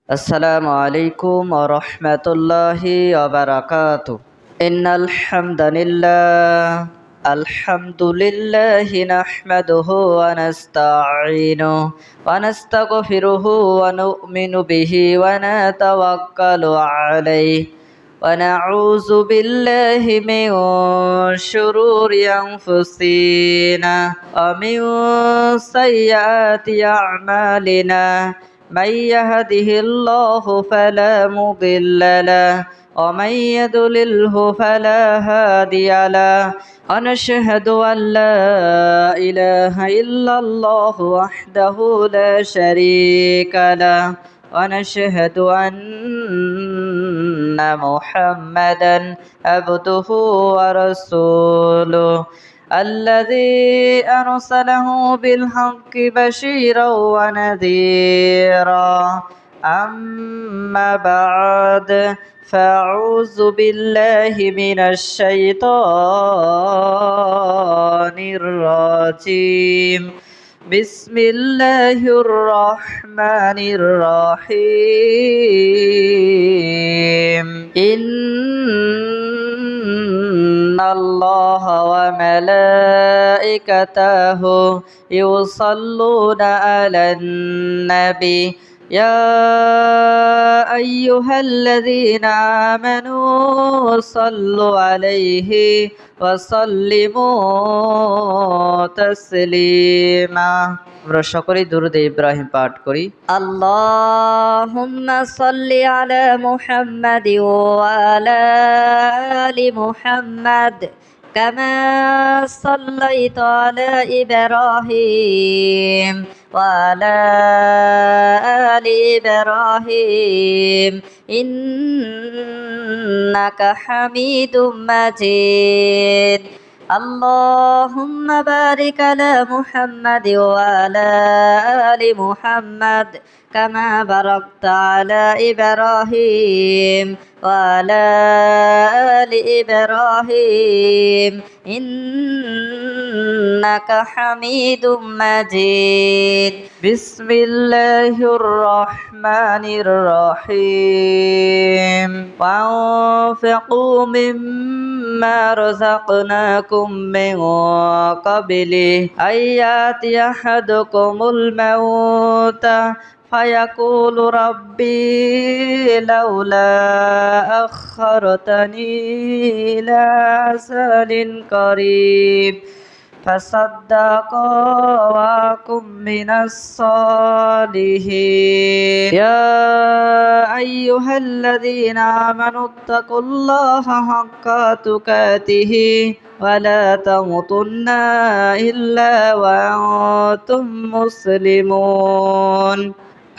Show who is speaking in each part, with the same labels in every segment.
Speaker 1: আসসালামু আলাইকুম ওয়া রাহমাতুল্লাহি ওয়া বারাকাতুহু। ইন্নাল হামদালিল্লাহি নাহমাদুহু ওয়া নাস্তাঈনুহু ওয়া নাস্তাগফিরুহু ওয়া নু'মিনু বিহি ওয়া নাতাওয়াক্কালু আলাইহি ওয়া নাউযু বিল্লাহি মিন শুরুরি আনফুসিনা ওয়া মিন সাইয়্যাতি আ'মালিনা من يهده الله فلا مضل له ومن يضلله فلا هادي له ونشهد أن لا إله إلا الله وحده لا شريك له ونشهد أن محمدا عبده ورسوله الذي أرسله بالحق بشيرا ونذيرا أما بعد فأعوذ بالله من الشيطان الرجيم بسم الله الرحمن الرحيم إن الله وملائكته يصلون على النبي يا أيها الذين آمنوا صلوا عليه وسلموا تسليما আমরা সকলেই দুরূদে ইব্রাহিম পাঠ করি। আল্লাহুম্মা সাল্লি আলা মুহাম্মাদি ওয়া আলা আলি মুহাম্মাদ কামা সাল্লাইতা আলা ইব্রাহিম ওয়া আলা আলি ইব্রাহিম ইন্নাকা হামিদুম মাজিদ। اللهم بارك على محمد وعلى آل محمد كما باركت على إبراهيم وعلى آل إبراهيم إنك حميد مجيد بسم الله الرحمن الرحيم وأنفقوا مما رزقناكم من قبل أن يأتي أحدكم الموت فيقول ربي لولا أخرتني إلى أجل قريب فصدق وكن من الصالحين يا أيها الذين آمنوا اتقوا الله حق تقاته ولا تموتن إلا وأنتم مسلمون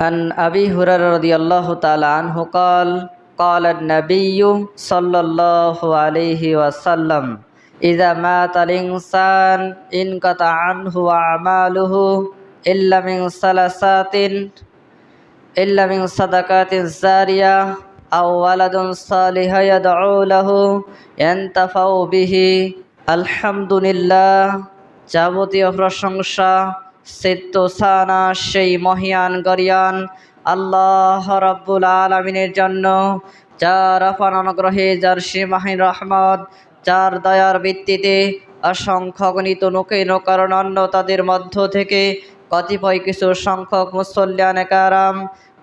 Speaker 1: عن أبي هريرة رضي الله تعالى عنه قال قال النبي صلى الله عليه وسلم إذا مات الإنسان انقطع عنه أعماله إلا من صدقات جارية أو ولد صالح يدعو له ينتفع به আলহামদুলিল্লাহ। যাবতীয় প্রশংসা সিদ্ধসানা সেই মহিয়ান গরিয়ান আল্লাহ রাব্বুল আলামিনের জন্য, যার আপার অনুগ্রহে, যার সীমাহীন রহমত, যার দয়ার ভিত্তিতে অসংখ্য গণিত নৌকেন কারণ অন্য তাদের মধ্য থেকে কতিপয় কিছু সংখ্যক মুসল্লিয়ানে কারাম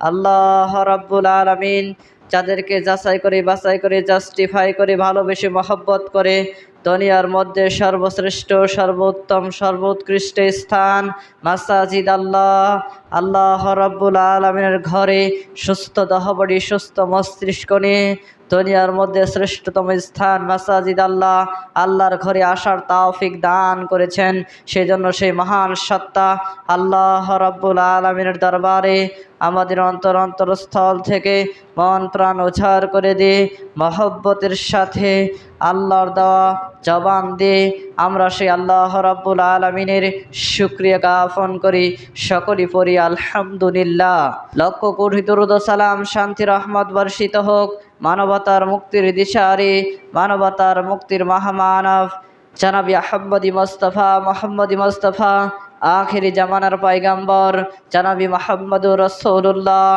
Speaker 1: আল্লাহ রাব্বুল আলামিন যাদেরকে যাচাই করে বাছাই করে জাস্টিফাই করে ভালোবেসে মহব্বত করে দুনিয়ার মধ্যে সর্বশ্রেষ্ঠ সর্বোত্তম সর্বোৎকৃষ্ট স্থান মাসাজিদ আল্লাহ রাব্বুল আলামিনের ঘরে সুস্থ দেহবড়ি সুস্থ মস্তিষ্ক নিয়ে দুনিয়ার মধ্যে শ্রেষ্ঠতম স্থান মাসাজিদ আল্লাহর ঘরে আসার তৌফিক দান করেছেন। সেজন্য সেই মহান সত্তা আল্লাহ রাব্বুল আলামিনের দরবারে আমাদের অন্তরস্থল থেকে মন প্রাণ উজাড় করে দিয়ে মহব্বতের সাথে আল্লাহর দেওয়া জবান দিয়ে আমরা সেই আল্লাহ রাব্বুল আলামিনের শুকরিয়া জ্ঞাপন করি। সকলেই পড়ি আলহামদুলিল্লাহ। লক্ষ কোটি দরুদ ও সালাম শান্তি রহমত বর্ষিত হোক মানবতার মুক্তির দিশারি, মানবতার মুক্তির মহামানব জনাবি মোহাম্মদ মুস্তাফা আখিরি জামানার পয়গাম্বর জনাবি মুহাম্মদুর রাসূলুল্লাহ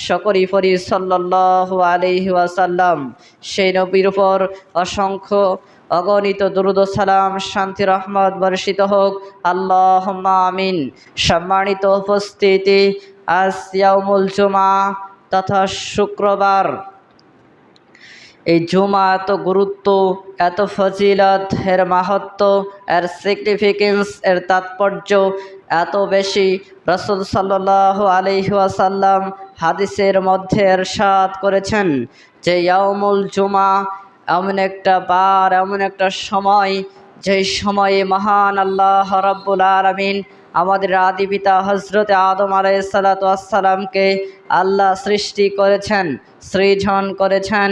Speaker 1: সকরি পরি সাল্লাল্লাহু আলাইহি ওয়াসাল্লাম। সেই নবীর উপর অসংখ্য অগণিত দুরূদ ও সালাম শান্তি রহমত বর্ষিত হোক, আল্লাহুম্মা আমিন। সম্মানিত উপস্থিতি, আজ ইয়াউমুল জুমা তথা শুক্রবার। এই জুমা এত গুরুত্ব, এত ফজিলত, এর মাহাত্ম্য, এর সিগনিফিকেন্স, এর তাৎপর্য এত বেশি। রাসূল সাল্লাল্লাহু আলাইহি ওয়াসাল্লাম হাদিসের মধ্যে ইরশাদ করেছেন যে ইয়াউমুল জুমা এমন একটা বার, এমন একটা সময়, যেই সময়ে মহান আল্লাহ রাব্বুল আলামিন আমাদের আদি পিতা হযরতে আদম আলাইহিসসালাতু ওয়াসসালামকে আল্লাহ সৃষ্টি করেছেন, সৃজন করেছেন,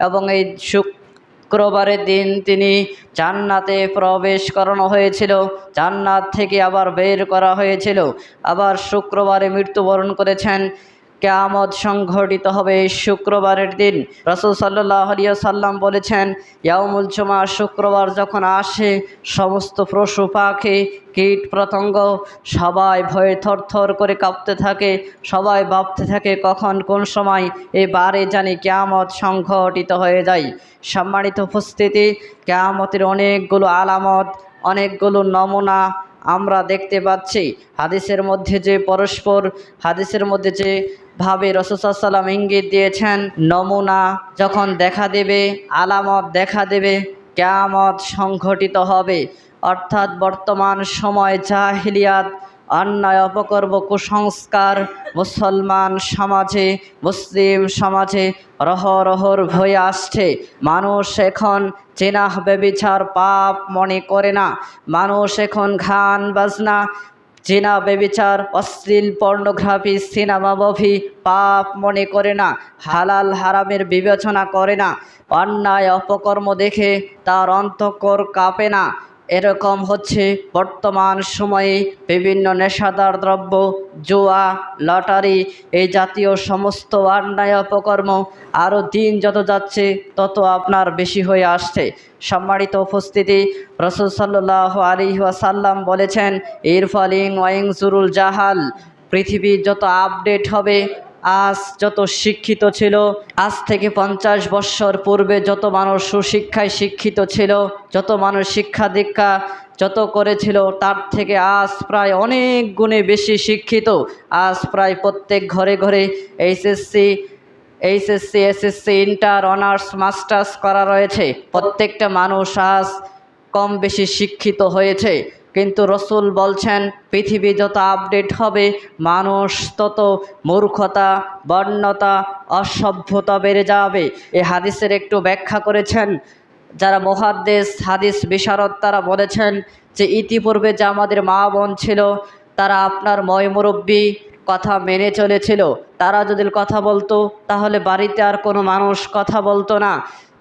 Speaker 1: এবং এই শুক্রবারের দিন তিনি জান্নাতে প্রবেশ করানো হয়েছিল, জান্নাত থেকে আবার বের করা হয়েছিল, আবার শুক্রবারে মৃত্যুবরণ করেছেন। কিয়ামত সংঘটিত হবে এই শুক্রবারের দিন। রাসূল সাল্লাল্লাহু আলাইহি ওয়াসাল্লাম বলেছেন, ইয়াউমুল জুমা শুক্রবার যখন আসে, সমস্ত পশু পাখি কীট পতঙ্গ সবাই ভয়ে থরথর করে কাঁপতে থাকে, সবাই ভাবতে থাকে কখন কোন সময় এই বারে জানি কিয়ামত সংঘটিত হয়ে যায়। সম্মানিত উপস্থিতি, কিয়ামতের অনেকগুলো আলামত, অনেকগুলো নমুনা আমরা দেখতে পাচ্ছি। হাদিসের মধ্যে যে পরস্পর, হাদিসের মধ্যে যে ভাবে রাসূল সাল্লাল্লাহু আলাইহি ওয়াসাল্লাম ইঙ্গিত দিয়েছেন, নমুনা যখন দেখা দেবে, আলামত দেখা দেবে, কিয়ামত সংঘটিত হবে। অর্থাৎ বর্তমান সময় জাহিলিয়াত, অন্যায় অপকর্ম, কুসংস্কার মুসলমান সমাজে, মুসলিম সমাজে রহরহর হয়ে আসছে। মানুষ এখন জিনাহ ব্যভিচার পাপ মনে করে না। মানুষ এখন গান বাজনা, জিনা ব্যভিচার, অশ্লীল পর্নোগ্রাফি, সিনেমা মুভি পাপ মনে করে না, হালাল হারামের বিবেচনা করে না। অন্যায় অপকর্ম দেখে তার অন্তঃকর কাঁপে না। এরকম হচ্ছে বর্তমান সময়ে বিভিন্ন নেশাদার দ্রব্য, জুয়া, লটারি, এই জাতীয় সমস্ত অন্যায় অপকর্ম আরও দিন যত যাচ্ছে তত আপনার বেশি হয়ে আসছে। সম্মানিত উপস্থিতি, রাসূল সাল্লাল্লাহু আলাইহি ওয়াসাল্লাম বলেছেন, ইরফালিং ওয়াইংজুরুল জাহাল, পৃথিবী যত আপডেট হবে, আজ যত শিক্ষিত ছিল, আজ থেকে 50 বছর পূর্বে যত মানুষ সুশিক্ষায় শিক্ষিত ছিল, যত মানুষ শিক্ষা দীক্ষা যত করেছিল, তার থেকে আজ প্রায় অনেক গুণে বেশি শিক্ষিত। আজ প্রায় প্রত্যেক ঘরে ঘরে HSC, SSC, inter, honours, masters করা রয়েছে। প্রত্যেকটা মানুষ আজ কম বেশি শিক্ষিত হয়েছে। কিন্তু রসুল বলছেন, পৃথিবী যত আপডেট হবে, মানুষ তত মূর্খতা, বর্ণতা, অসভ্যতা বেড়ে যাবে। এই হাদিসের একটু ব্যাখ্যা করেছেন যারা মুহাদ্দিস, হাদিস বিশারদ, তারা বলেছেন যে ইতিপূর্বে যে আমাদের মা বোন ছিল, তারা আপনার ময়মুরব্বী কথা মেনে চলেছিল। তারা যদি কথা বলতো তাহলে বাড়িতে আর কোনো মানুষ কথা বলতো না।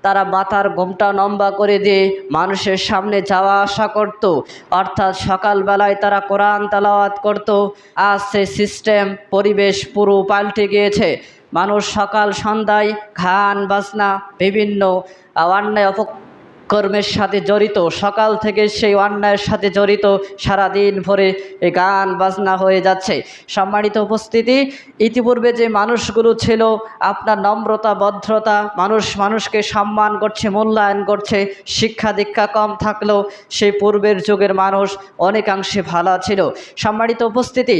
Speaker 1: তারা মাথার ঘোমটা লম্বা করে দিয়ে মানুষের সামনে যাওয়া আসা করত, অর্থাৎ সকালবেলায় তারা কোরআন তেলাওয়াত করত। আজ সে সিস্টেম, পরিবেশ পুরো পাল্টে গিয়েছে। মানুষ সকাল সন্ধ্যায় গান বাজনা, বিভিন্ন অন্যায় কর্মের সাথে জড়িত, সকাল থেকে সেই অন্যায়ের সাথে জড়িত, সারাদিন ভরে এই গান বাজনা হয়ে যাচ্ছে। সম্মানিত উপস্থিতি, ইতিপূর্বে যে মানুষগুলো ছিল, আপনার নম্রতা, ভদ্রতা, মানুষকে সম্মান করছে, মূল্যায়ন করছে, শিক্ষা দীক্ষা কম থাকলেও সেই পূর্বের যুগের মানুষ অনেকাংশে ভালো ছিল। সম্মানিত উপস্থিতি,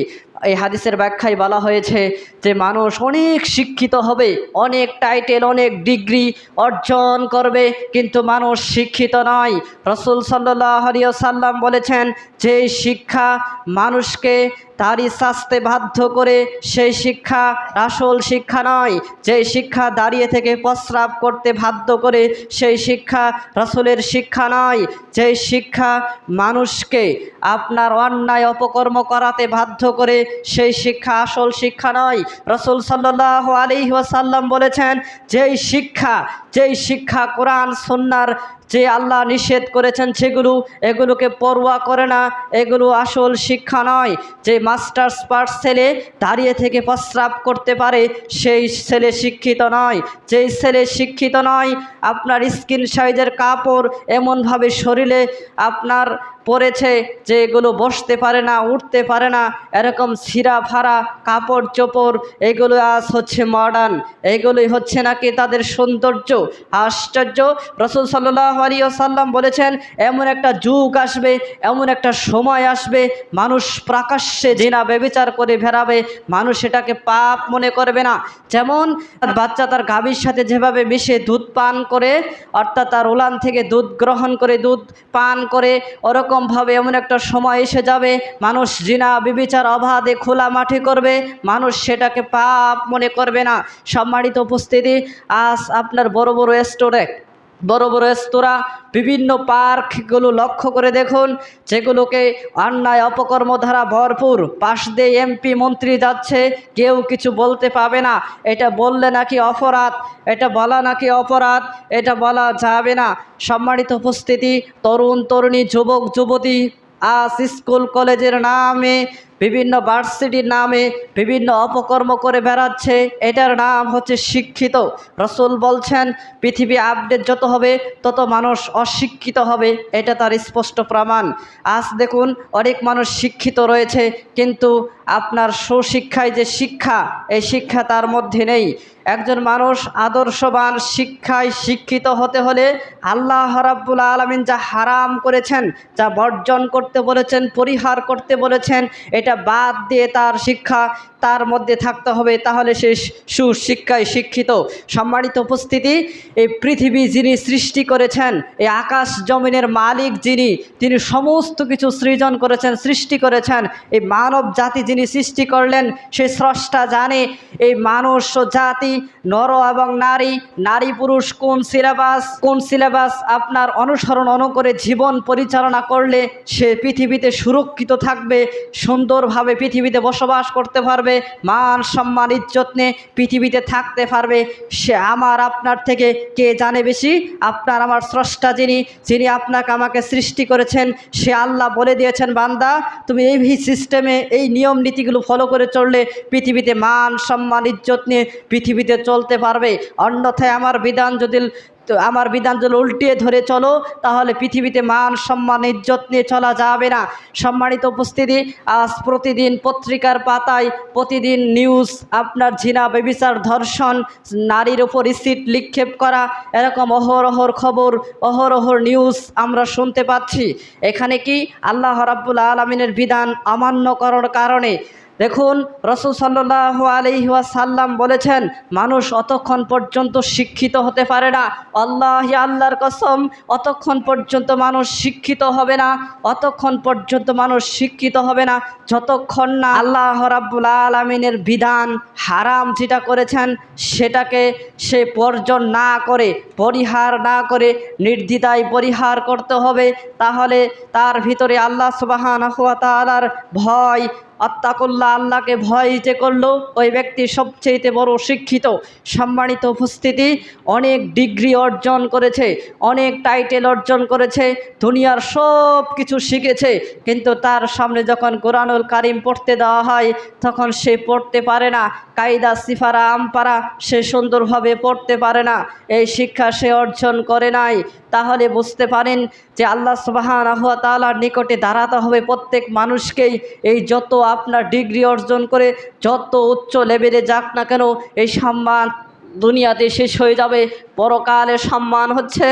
Speaker 1: এই হাদিসের ব্যাখ্যায় বলা হয়েছে যে মানুষ অনেক শিক্ষিত হবে, অনেক টাইটেল, অনেক ডিগ্রি অর্জন করবে, কিন্তু মানুষ শিক্ষিত নয়। রাসূল সাল্লাল্লাহু আলাইহি ওয়াসাল্লাম বলেছেন, যে শিক্ষা মানুষকে তারই শাস্তে বাধ্য করে, সেই শিক্ষা আসল শিক্ষা নয়। যে শিক্ষা দাঁড়িয়ে থেকে প্রস্রাব করতে বাধ্য করে, সেই শিক্ষা রাসূলের শিক্ষা নয়। যে শিক্ষা মানুষকে আপনার অন্যায় অপকর্ম করাতে বাধ্য করে, সেই শিক্ষা আসল শিক্ষা নয়। রাসূল সাল্লাল্লাহু আলাইহি ওয়াসাল্লাম বলেছেন, যেই শিক্ষা কোরআন সুন্নাহর যে আল্লাহ নিষেধ করেছেন এগুলোকে পরোয়া করে না, এগুলো আসল শিক্ষা নয়। যে মাস্টার্স পাস ছেলে দাঁড়িয়ে থেকে প্রস্রাব করতে পারে, সেই ছেলে শিক্ষিত নয়। যেই ছেলে শিক্ষিত নয়, আপনার স্কিন সাইজের কাপড় এমনভাবে শরীরে আপনার পড়েছে যে এগুলো বসতে পারে না, উঠতে পারে না, এরকম ছিঁড়া ফাড়া কাপড় চোপড়, এগুলো আজ হচ্ছে মডার্ন, এগুলোই হচ্ছে নাকি তাদের সৌন্দর্য। আশ্চর্য! রাসূল সাল্লাল্লাহু আলাইহি ওয়াসাল্লাম বলেছেন এমন একটা যুগ আসবে, এমন একটা সময় আসবে, মানুষ প্রকাশ্যে জিনা ব্যভিচার করে বেড়াবে, মানুষ এটাকে পাপ মনে করবে না। যেমন বাচ্চা তার গাভীর সাথে যেভাবে মিশে দুধ পান করে, অর্থাৎ তার উলান থেকে দুধ গ্রহণ করে দুধ পান করে, ওরকমভাবে এমন একটা সময় এসে যাবে মানুষ জিনা ব্যভিচার অবাধে খোলা মাঠে করবে, মানুষ সেটাকে পাপ মনে করবে না। সম্মানিত উপস্থিতি, আজ আপনার বড় বড় রেস্তোরাঁ, বিভিন্ন পার্কগুলো লক্ষ্য করে দেখুন, যেগুলোকে অন্যায় অপকর্ম দ্বারা ভরপুর, পাশ দিয়ে এমপি মন্ত্রী যাচ্ছে, কেউ কিছু বলতে পাবে না। এটা বললে নাকি অপরাধ, এটা বলা নাকি অপরাধ, এটা বলা যাবে না। সম্মানিত উপস্থিতি, তরুণ তরুণী, যুবক যুবতী আজ স্কুল কলেজের নামে, বিভিন্ন ভার্সিটির নামে বিভিন্ন অপকর্ম করে বেড়াচ্ছে, এটার নাম হচ্ছে শিক্ষিত। রাসূল বলছেন পৃথিবী আপডেট যত হবে তত মানুষ অশিক্ষিত হবে, এটা তার স্পষ্ট প্রমাণ। আজ দেখুন অনেক মানুষ শিক্ষিত রয়েছে, কিন্তু আপনার সুশিক্ষায় যে শিক্ষা, এই শিক্ষা তার মধ্যে নেই। একজন মানুষ আদর্শবান শিক্ষায় শিক্ষিত হতে হলে আল্লাহ রাব্বুল আলামিন যা হারাম করেছেন, যা বর্জন করতে বলেছেন, পরিহার করতে বলেছেন, এটা বাদ দিয়ে তার শিক্ষা তার মধ্যে থাকতে হবে, তাহলে সে সুশিক্ষায় শিক্ষিত। সম্মানিত উপস্থিতি, এই পৃথিবী যিনি সৃষ্টি করেছেন, এই আকাশ জমিনের মালিক যিনি, তিনি সমস্ত কিছু সৃজন করেছেন, সৃষ্টি করেছেন। এই মানব জাতি যিনি সৃষ্টি করলেন, সেই স্রষ্টা জানে এই মানুষ জাতি, নর এবং নারী, নারী পুরুষ কোন সিলেবাস আপনার অনুসরণ অনুকরে জীবন পরিচালনা করলে সে পৃথিবীতে সুরক্ষিত থাকবে, সুন্দরভাবে পৃথিবীতে বসবাস করতে পারবে, মান সম্মান ইজ্জত নিয়ে পৃথিবীতে থাকতে পারবে। সে আমার আপনার থেকে কে জানে বেশি? আপনার আমার স্রষ্টা যিনি আপনাকে আমাকে সৃষ্টি করেছেন, সে আল্লাহ বলে দিয়েছেন, বান্দা তুমি এই সিস্টেমে এই নিয়ম নীতিগুলো ফলো করে চললে পৃথিবীতে মান সম্মান ইজ্জত নিয়ে পৃথিবীতে চলতে পারবে। অন্যথায় আমার বিধান যদি উল্টিয়ে ধরে চলো, তাহলে পৃথিবীতে মান সম্মান ইজ্জত নিয়ে চলা যাবে না। সম্মানিত উপস্থিতি, আজ প্রতিদিন পত্রিকার পাতায় প্রতিদিন নিউজ, আপনার জিনা ব্যভিচার ধর্ষণ, নারীর উপর এসিড নিক্ষেপ করা, এরকম অহরহর খবর, অহরহর নিউজ আমরা শুনতে পাচ্ছি। এখানে কি আল্লাহ রাব্বুল আলামিনের বিধান অমান্য করার কারণে? দেখুন রাসূল সাল্লাল্লাহু আলাইহি ওয়াসাল্লাম বলেছেন মানুষ অতক্ষণ পর্যন্ত শিক্ষিত হতে পারে না, আল্লাহর কসম, অতক্ষণ পর্যন্ত মানুষ শিক্ষিত হবে না, অতক্ষণ পর্যন্ত মানুষ শিক্ষিত হবে না যতক্ষণ না আল্লাহ রাব্বুল আলামিনের বিধান হারাম যেটা করেছেন সেটাকে সে বর্জন না করে, পরিহার না করে নির্দ্বিধায় পরিহার করতে হবে। তাহলে তার ভিতরে আল্লাহ সুবহানাহু ওয়া তাআলার ভয়, আত্তাকুল্লাহ, আল্লাহকে ভয় যে করলো, ওই ব্যক্তি সবচেয়ে বড় শিক্ষিত। সম্মানিত উপস্থিতি, অনেক ডিগ্রি অর্জন করেছে, অনেক টাইটেল অর্জন করেছে, দুনিয়ার সব কিছু শিখেছে, কিন্তু তার সামনে যখন কোরআনুল কারিম পড়তে দেওয়া হয় তখন সে পড়তে পারে না, কায়দা সিফারা আমপারা সে সুন্দরভাবে পড়তে পারে না, এই শিক্ষা সে অর্জন করে নাই। তাহলে বুঝতে পারেন যে আল্লাহ সুবহানাহু ওয়া তাআলার নিকটে দাঁড়াতে হবে প্রত্যেক মানুষকেই। এই যত আপনার ডিগ্রি অর্জন করে যত উচ্চ লেভেলে যাক না কেন, এই সম্মান দুনিয়াতে শেষ হয়ে যাবে। পরকালের সম্মান হচ্ছে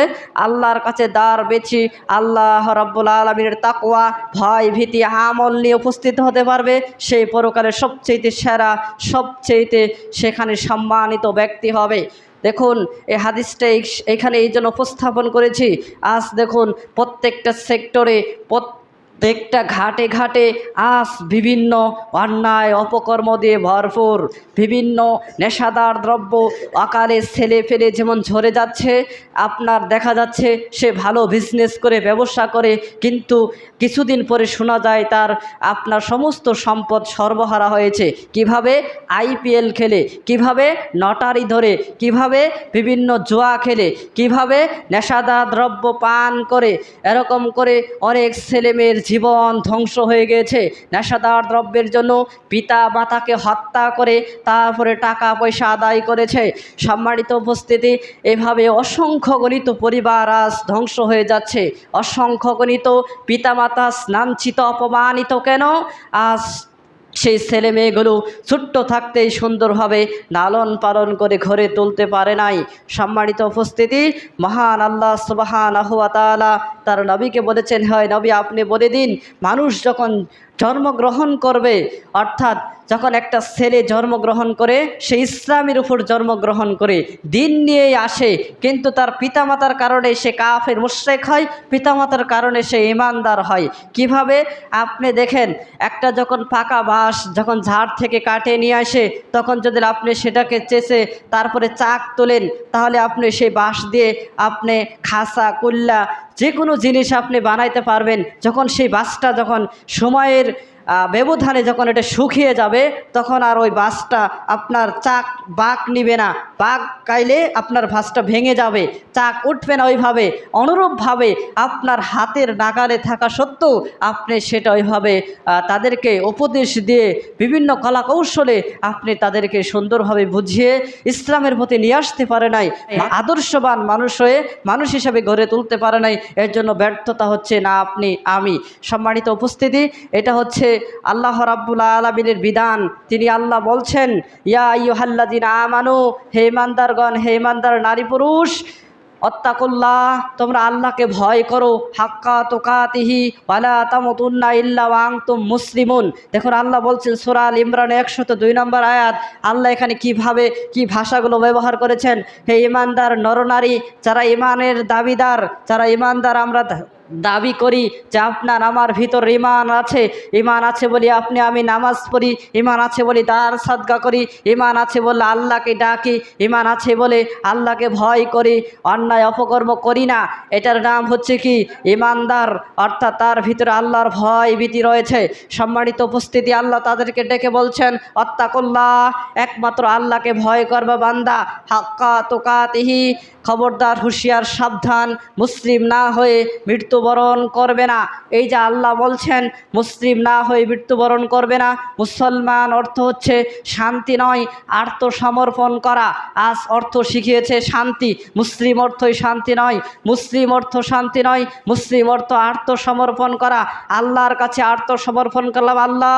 Speaker 1: আল্লাহর কাছে দ্বার বেশি, আল্লাহ রাব্বুল আলামিনের তাকওয়া, ভয় ভীতি আমল নিয়ে উপস্থিত হতে পারবে, সেই পরকালের সবচেয়ে সেরা, সবচেয়ে সেখানে সম্মানিত ব্যক্তি হবে। দেখুন এই হাদিসটা এখানে এই জন্য উপস্থাপন করেছি। আজ দেখুন প্রত্যেকটা সেক্টরে, প্রত্যেকটা ঘাটে ঘাটে আজ বিভিন্ন অন্যায় অপকর্ম দিয়ে ভরপুর, বিভিন্ন নেশাদার দ্রব্য অকালে ছেলে ফেলে যেমন ঝরে যাচ্ছে, আপনার দেখা যাচ্ছে সে ভালো বিজনেস করে, ব্যবসা করে, কিন্তু কিছুদিন পরে শোনা যায় তার আপনার সমস্ত সম্পদ সর্বহারা হয়েছে। কিভাবে? আইপিএল খেলে, কিভাবে লটারি ধরে, কিভাবে বিভিন্ন জুয়া খেলে, কিভাবে নেশাদার দ্রব্য পান করে, এরকম করে অনেক ছেলেমেয়ের জীবন ধ্বংস হয়ে গিয়েছে নেশাদার দ্রব্যের জন্য। পিতা মাতাকে হত্যা করে তারপরে টাকা পয়সা আদায় করেছে। সম্মানিত উপস্থিতি, এভাবে অসংখ্য গণিত পরিবার আজ ধ্বংস হয়ে যাচ্ছে। অসংখ্য গণিত পিতামাতা লাঞ্ছিত অপমানিত কেন? আজ সেই ছেলে মেয়েগুলো ছোট্ট থাকতেই সুন্দরভাবে লালন পালন করে ঘরে তুলতে পারে নাই। সম্মানিত উপস্থিতি, মহান আল্লাহ সুবহানাহু ওয়া তাআলা তার নবীকে বলেছেন, হয় নবী আপনি বলে দিন, মানুষ যখন জন্মগ্রহণ করবে, অর্থাৎ যখন একটা ছেলে জন্মগ্রহণ করে সে ইসলামের উপর জন্মগ্রহণ করে দিন নিয়েই আসে, কিন্তু তার পিতামাতার কারণে সে কাফের মুশরিক হয়, পিতামাতার কারণে সে ঈমানদার হয়। কিভাবে? আপনি দেখেন, একটা যখন পাকা বাঁশ যখন ঝাড় থেকে কাটে নিয়ে আসে, তখন যদি আপনি সেটাকে চেঁচে তারপরে চাক তোলেন, তাহলে আপনি সেই বাঁশ দিয়ে আপনি খাসা কুল্লা যে কোনো জিনিস আপনি বানাইতে পারবেন। যখন সেই বাঁশটা যখন সময়ের ব্যবধানে যখন এটা শুকিয়ে যাবে, তখন আর ওই বাঁশটা আপনার চাক বাঁক নিবে না, বাঁক গাইলে আপনার বাঁশটা ভেঙে যাবে, চাক উঠবে না ওইভাবে। অনুরূপভাবে আপনার হাতের নাগালে থাকা সত্ত্বেও আপনি সেটা ওইভাবে তাদেরকে উপদেশ দিয়ে বিভিন্ন কলা কৌশলে আপনি তাদেরকে সুন্দরভাবে বুঝিয়ে ইসলামের প্রতি নিয়ে আসতে পারে নাই, আদর্শবান মানুষ হয়ে মানুষ হিসাবে গড়ে তুলতে পারে নাই। এর জন্য ব্যর্থতা হচ্ছে না আপনি আমি। সম্মানিত উপস্থিতি, এটা হচ্ছে আল্লাহ রাব্বুল আলামিনের বিধান। তিনি আল্লাহ বলছেন, ইয়া আইয়ুহাল্লাযিনা আমানু, হে ঈমানদারগণ, হে ঈমানদার নারী পুরুষ, অত্তাকুল্লাহ, তোমরা আল্লাহকে ভয় করো, হাক্কা তুকাতিহি ওয়ালা তামুতুন্না ইল্লা ওয়া আনতুম মুসলিমুন। দেখুন আল্লাহ বলছেন সূরা আল ইমরান 102 নম্বর আয়াত। আল্লাহ এখানে কিভাবে কি ভাষাগুলো ব্যবহার করেছেন। হে ঈমানদার নরনারী, যারা ঈমানের দাবিদার, যারা ঈমানদার আমরা দাবি করি যে আপনার আমার ভিতর ঈমান আছে, ঈমান আছে বলে আপনি আমি নামাজ পড়ি, ঈমান আছে বলে দান সাদকা করি, ঈমান আছে বলে আল্লাহকে ডাকি, ঈমান আছে বলে আল্লাহকে ভয় করি, অন্যায় অপকর্ম করি না, এটার নাম হচ্ছে কি ঈমানদার। অর্থাৎ তার ভিতরে আল্লাহর ভয় ভীতি রয়েছে। সম্মানিত উপস্থিতি, আল্লাহ তাদেরকে ডেকে বলছেন, অত্তাকুল্লাহ, একমাত্র আল্লাহকে ভয় করবা বান্দা, হাক্কা তুকাতিহি, খবরদার হুঁশিয়ার সাবধান, মুসলিম না হয়ে মৃত্যুবরণ করবে না। এই যে আল্লাহ বলছেন মুসলিম না হয়ে মৃত্যুবরণ করবে না, মুসলমান অর্থ হচ্ছে শান্তি নয়, আত্মসমর্পণ করা। আজ অর্থ শিখিয়েছে শান্তি, মুসলিম অর্থই শান্তি নয়, মুসলিম অর্থ শান্তি নয়, মুসলিম অর্থ আত্মসমর্পণ করা। আল্লাহর কাছে আত্মসমর্পণ করলাম, আল্লাহ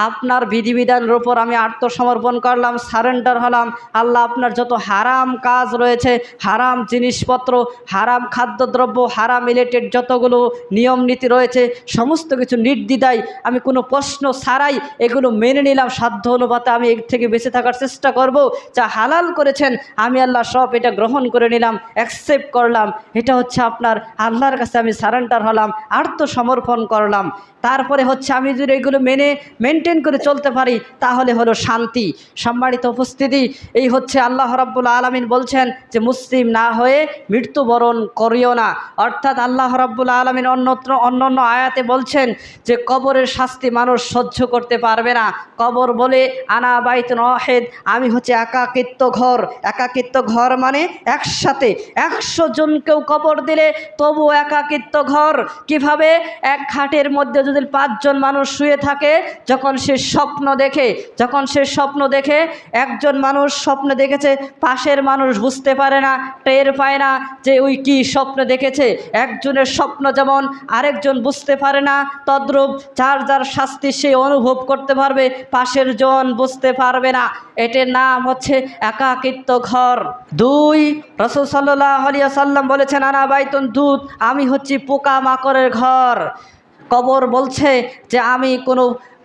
Speaker 1: আপনার বিধিবিধানের উপর আমি আত্মসমর্পণ করলাম, সারেন্ডার হলাম। আল্লাহ আপনার যত হারাম কাজ রয়েছে, হারাম জিনিসপত্র, হারাম খাদ্যদ্রব্য, হারাম রিলেটেড যতগুলো নিয়ম নীতি রয়েছে, সমস্ত কিছু নির্দ্বিধায় আমি কোনো প্রশ্ন ছাড়াই এগুলো মেনে নিলাম। সাধ্য অনুপাতে আমি এর থেকে বেঁচে থাকার চেষ্টা করব। যা হালাল করেছেন আমি আল্লাহ সব এটা গ্রহণ করে নিলাম, অ্যাকসেপ্ট করলাম। এটা হচ্ছে আপনার আল্লাহর কাছে আমি সারেন্ডার হলাম, আত্মসমর্পণ করলাম। তারপরে হচ্ছে আমি যদি এগুলো মেনটেন করে চলতে পারি, তাহলে হলো শান্তি। সম্মানিত উপস্থিতি, এই হচ্ছে আল্লাহ রাব্বুল আলামিন বলছেন যে মুসলিম না হয়ে মৃত্যুবরণ করিও না। অর্থাৎ আল্লাহ রাব্বুল আলামিন অন্য আয়াতে বলছেন যে কবরের শাস্তি মানুষ সহ্য করতে পারবে না। কবর বলে আনা বাইতুন ওয়াহিদ, আমি হচ্ছে একাকিত্ব ঘর। একাকিত্ব ঘর মানে একসাথে 100 জনকেও কবর দিলে তবু একাকিত্ব ঘর। কিভাবে? এক খাটের মধ্যে যদি 5 জন মানুষ শুয়ে থাকে, যখন সে স্বপ্ন দেখে একজন মানুষ স্বপ্ন দেখেছে, পাশের মানুষ বুঝতে পারে না, টের পায় না যে ওই কি স্বপ্ন দেখেছে। একজনের স্বপ্ন যেমন আরেকজন বুঝতে পারে না, তদ্রূপ যার যার শাস্তি সে অনুভব করতে পারবে, পাশের জন বুঝতে পারবে না। এটার নাম হচ্ছে একাকিত্ব ঘর। 2, রাসূল সাল্লাল্লাহু আলাইহি ওয়াসাল্লাম বলেছেন, আনা বাইতুন দুত, আমি হচ্ছি পোকা মাকড়ের ঘর। কবর বলছে যে আমি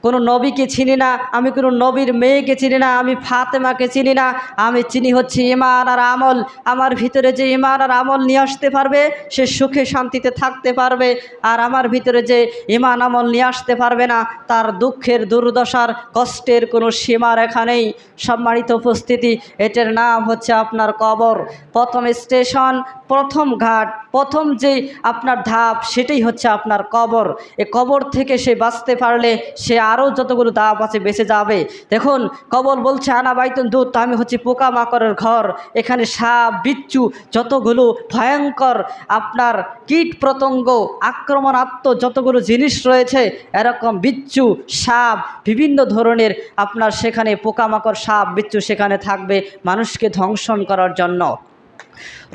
Speaker 1: কোনো নবীকে চিনি না, আমি কোনো নবীর মেয়েকে চিনি না, আমি ফাতেমাকে চিনি না, আমি চিনি হচ্ছে ঈমান আর আমল। আমার ভিতরে যে ঈমান আর আমল নিয়ে আসতে পারবে সে সুখে শান্তিতে থাকতে পারবে, আর আমার ভিতরে যে ঈমান আমল নিয়ে আসতে পারবে না তার দুঃখের দুর্দশার কষ্টের কোনো সীমারেখা নেই। সম্মানিত উপস্থিতি, এটার নাম হচ্ছে আপনার কবর। প্রথম স্টেশন, প্রথম ঘাট প্রথম যে আপনার ধাপ সেটাই হচ্ছে আপনার কবর। এই কবর থেকে সে বাঁচতে পারলে সে আরও যতগুলো ধাপ আছে বেঁচে যাবে। দেখুন কবর বলছে আনা বাইতুন দূত, আমি হচ্ছে পোকামাকড়ের ঘর। এখানে সাপ বিচ্ছু যতগুলো ভয়ঙ্কর আপনার কীট পতঙ্গ আক্রমণাত্মক যতগুলো জিনিস রয়েছে, এরকম বিচ্ছু সাপ বিভিন্ন ধরনের আপনার সেখানে পোকামাকড় সাপ বিচ্ছু সেখানে থাকবে মানুষকে ধ্বংসন করার জন্য।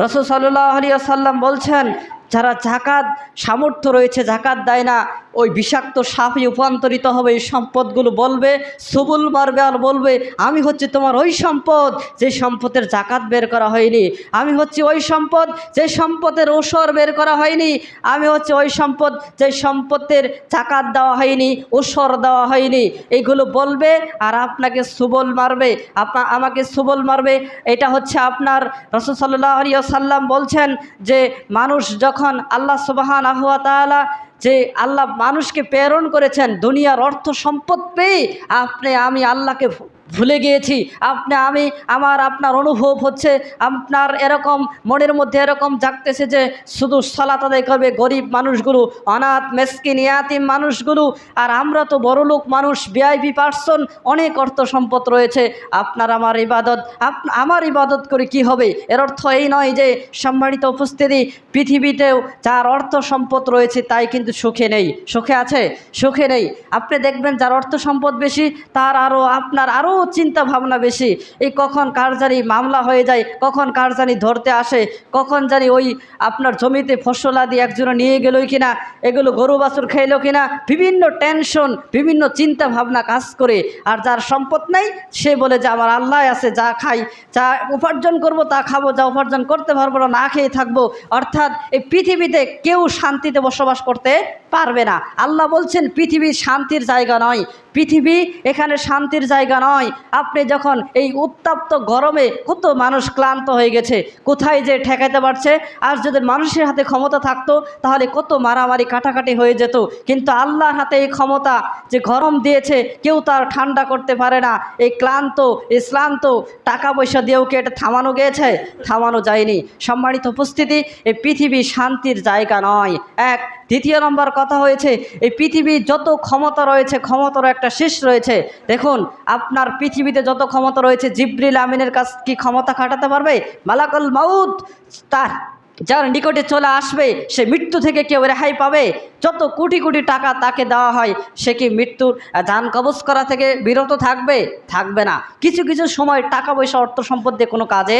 Speaker 1: রাসূল সাল্লাল্লাহু আলাইহি ওয়াসাল্লাম বলছেন, যারা জাকাত সামর্থ্য রয়েছে জাকাত দেয় না, ওই বিষাক্ত সাপে রূপান্তরিত হবে। এই সম্পদগুলো বলবে, সবুল মারবে আর বলবে, আমি হচ্ছে তোমার ওই সম্পদ যে সম্পদের জাকাত বের করা হয়নি, আমি হচ্ছে ওই সম্পদ যে সম্পদের ওসর বের করা হয়নি, আমি হচ্ছে ওই সম্পদ যে সম্পদের জাকাত দেওয়া হয়নি, ওসর দেওয়া হয়নি। এইগুলো বলবে আর আপনাকে সবল মারবে, আমাকে সবল মারবে। এটা হচ্ছে আপনার রাসূল সাল্লাল্লাহু আলাইহি ওয়াসাল্লাম বলছেন যে মানুষ যখন আল্লাহ সুবহানাহু ওয়া তাআলা যে আল্লাহ মানুষকে প্রেরণ করেছেন দুনিয়ার অর্থ সম্পদ পেয়ে আমি আল্লাহকে ভুলে গিয়েছি, আপনার অনুভব হচ্ছে আপনার এরকম মনের মধ্যে এরকম জাগতেছে যে শুধু সালাত আদায় করবে গরিব মানুষগুলো, অনাথ মিসকিন ইয়াতিম মানুষগুলো, আর আমরা তো বড়লোক মানুষ, ভিআইপি পার্সন, অনেক অর্থ সম্পদ রয়েছে, আমার ইবাদত করে কি হবে। এর অর্থ এই নয় যে সম্মানিত উপস্থিতি, পৃথিবীতেও যার অর্থ সম্পদ রয়েছে তাই কিন্তু সুখে নেই। সুখে আছে? সুখে নেই। আপনি দেখবেন যার অর্থ সম্পদ বেশি তার আপনার আরও চিন্তা ভাবনা বেশি। এই কখন কার জানি মামলা হয়ে যায়, কখন কার জানি ধরতে আসে, কখন জানি ওই আপনার জমিতে ফসল আদি একজনে নিয়ে গেল কিনা, এগুলো গরু বাছুর খেলো কিনা, বিভিন্ন টেনশন বিভিন্ন চিন্তা ভাবনা কাজ করে। আর যার সম্পদ নেই সে বলে যে আমার আল্লাহ আছে, যা খাই যা উপার্জন করব তা খাবো, যা উপার্জন করতে পারবো না না খেয়ে থাকবো। অর্থাৎ এই পৃথিবীতে কেউ শান্তিতে বসবাস করতে পারবে না। আল্লাহ বলছেন পৃথিবী শান্তির জায়গা নয়, পৃথিবী এখানে শান্তির জায়গা নয়। আপনি যখন এই উত্তপ্ত গরমে কত মানুষ ক্লান্ত হয়ে গেছে, কোথায় যে ঠেকাইতে পারছে। আর যদি মানুষের হাতে ক্ষমতা থাকতো তাহলে কত মারামারি কাটাকাটি হয়ে যেত, কিন্তু আল্লাহর হাতে এই ক্ষমতা যে গরম দিয়েছে কেউ তার ঠান্ডা করতে পারে না। এই ক্লান্ত টাকা পয়সা দিয়েও কি এটা থামানো গিয়েছে? থামানো যায়নি। সম্মানিত উপস্থিতি, এই পৃথিবী শান্তির জায়গা নয়। দ্বিতীয় নম্বর কথা হয়েছে, এই পৃথিবীর যত ক্ষমতা রয়েছে ক্ষমতারও একটা শেষ রয়েছে। দেখুন আপনার পৃথিবীতে যত ক্ষমতা রয়েছে, জিবরিল আমিনের কাছ কি ক্ষমতা খাটাতে পারবে? মালাকুল মাউত যার নিকটে চলে আসবে সে মৃত্যু থেকে কেউ রেহাই পাবে? যত কোটি কোটি টাকা তাকে দেওয়া হয়, সে কি মৃত্যুর জান কবজ করা থেকে বিরত থাকবে? থাকবে না। কিছু কিছু সময় টাকা পয়সা অর্থ সম্পদ দিয়ে কোনো কাজে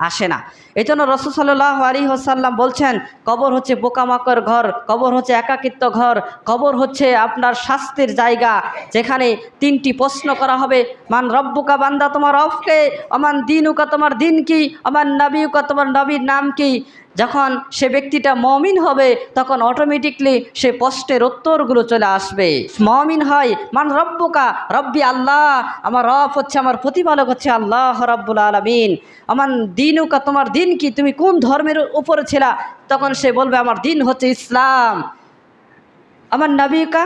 Speaker 1: আসে না। এই জন্য রাসূল সাল্লাল্লাহু আলাইহি ওয়াসাল্লাম বলছেন কবর হচ্ছে পোকামাকড় ঘর, কবর হচ্ছে একাকিত্ব ঘর, কবর হচ্ছে আপনার শাস্তির জায়গা, যেখানে তিনটি প্রশ্ন করা হবে। মান রব্বুকা, বান্দা তোমার রবকে, অমান দিনুকা, তোমার দিন কি, অমান নবিয়ুকা, তোমার নবীর নাম কি। যখন সে ব্যক্তিটা মুমিন হবে তখন অটোমেটিকলি সে প্রশ্নের উত্তরগুলো চলে আসবে। মুমিন হয়, মান রব্বুকা, রব্বি আল্লাহ, আমার রব হচ্ছে, আমার প্রতিপালক হচ্ছে আল্লাহ রাব্বুল আলামিন। আমার দিনুকা, তোমার দিন কি, তুমি কোন ধর্মের উপরে ছিলা, তখন সে বলবে আমার দিন হচ্ছে ইসলাম। আমার নবিকা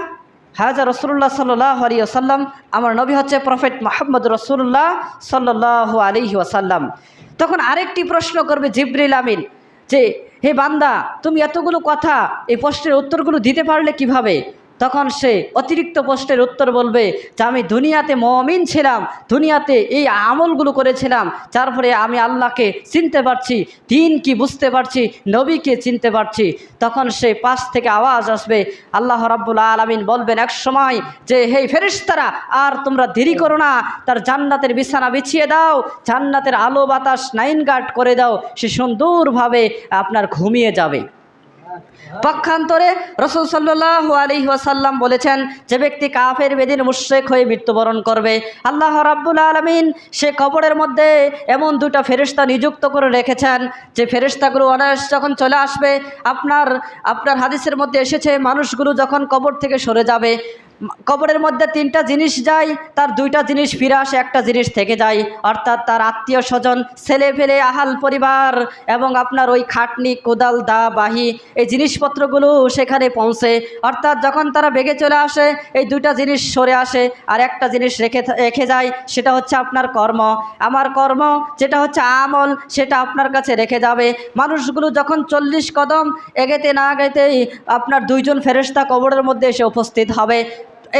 Speaker 1: হাজা রাসূলুল্লাহ সাল্লাল্লাহু আলাইহি ওয়াসাল্লাম, আমার নবী হচ্ছে প্রফেট মুহাম্মদ রাসূলুল্লাহ সাল্লাল্লাহু আলাইহি ওয়াসাল্লাম। তখন আরেকটি প্রশ্ন করবে জিবরিল আমিন যে হে বান্দা, তুমি এতগুলো কথা এই প্রশ্নের উত্তরগুলো দিতে পারলে কিভাবে? তখন সে অতিরিক্ত প্রশ্নের উত্তর বলবে যে আমি দুনিয়াতে মুমিন ছিলাম, দুনিয়াতে এই আমলগুলো করেছিলাম, যার ফলে আমি আল্লাহকে চিনতে পারছি, দিন কি বুঝতে পারছি, নবীকে চিনতে পারছি। তখন সে পাশ থেকে আওয়াজ আসবে, আল্লাহ রাব্বুল আলামিন বলবেন এক সময় যে হে ফেরেশতারা, আর তোমরা দেরি করো না, তার জান্নাতের বিছানা বিছিয়ে দাও, জান্নাতের আলো বাতাস নাইন গার্ড করে দাও, সে সুন্দরভাবে আপনার ঘুমিয়ে যাবে। পক্ষান্তরে রাসূল সাল্লাল্লাহু আলাইহি ওয়াসাল্লাম বলেছেন যে ব্যক্তি কাফের বেদিন মুশরিক হয়ে মৃত্যুবরণ করবে, আল্লাহ রাব্বুল আলামিন সে কবরের মধ্যে এমন দুটা ফেরেশতা নিযুক্ত করে রেখেছেন যে ফেরেশতাগুলো অনায়াস যখন চলে আসবে, আপনার হাদিসের মধ্যে এসেছে মানুষগুলো যখন কবর থেকে সরে যাবে কবরের মধ্যে 3টা জিনিস যায়, তার 2টা জিনিস ফিরে আসে, একটা জিনিস থেকে যায়, অর্থাৎ তার আত্মীয় স্বজন, ছেলে ফেলে, আহাল পরিবার এবং আপনার ওই খাটনি, কোদাল, দা, বাহি, এই জিনিসপত্রগুলো সেখানে পৌঁছে। অর্থাৎ যখন তারা বেগে চলে আসে, এই 2টা জিনিস সরে আসে, আর একটা জিনিস রেখে যায়, সেটা হচ্ছে আপনার কর্ম। আমার কর্ম যেটা হচ্ছে আমল, সেটা আপনার কাছে রেখে যাবে। মানুষগুলো যখন 40 কদম এগেতে না এগেতেই আপনার 2জন ফেরেশতা কবরের মধ্যে এসে উপস্থিত হবে।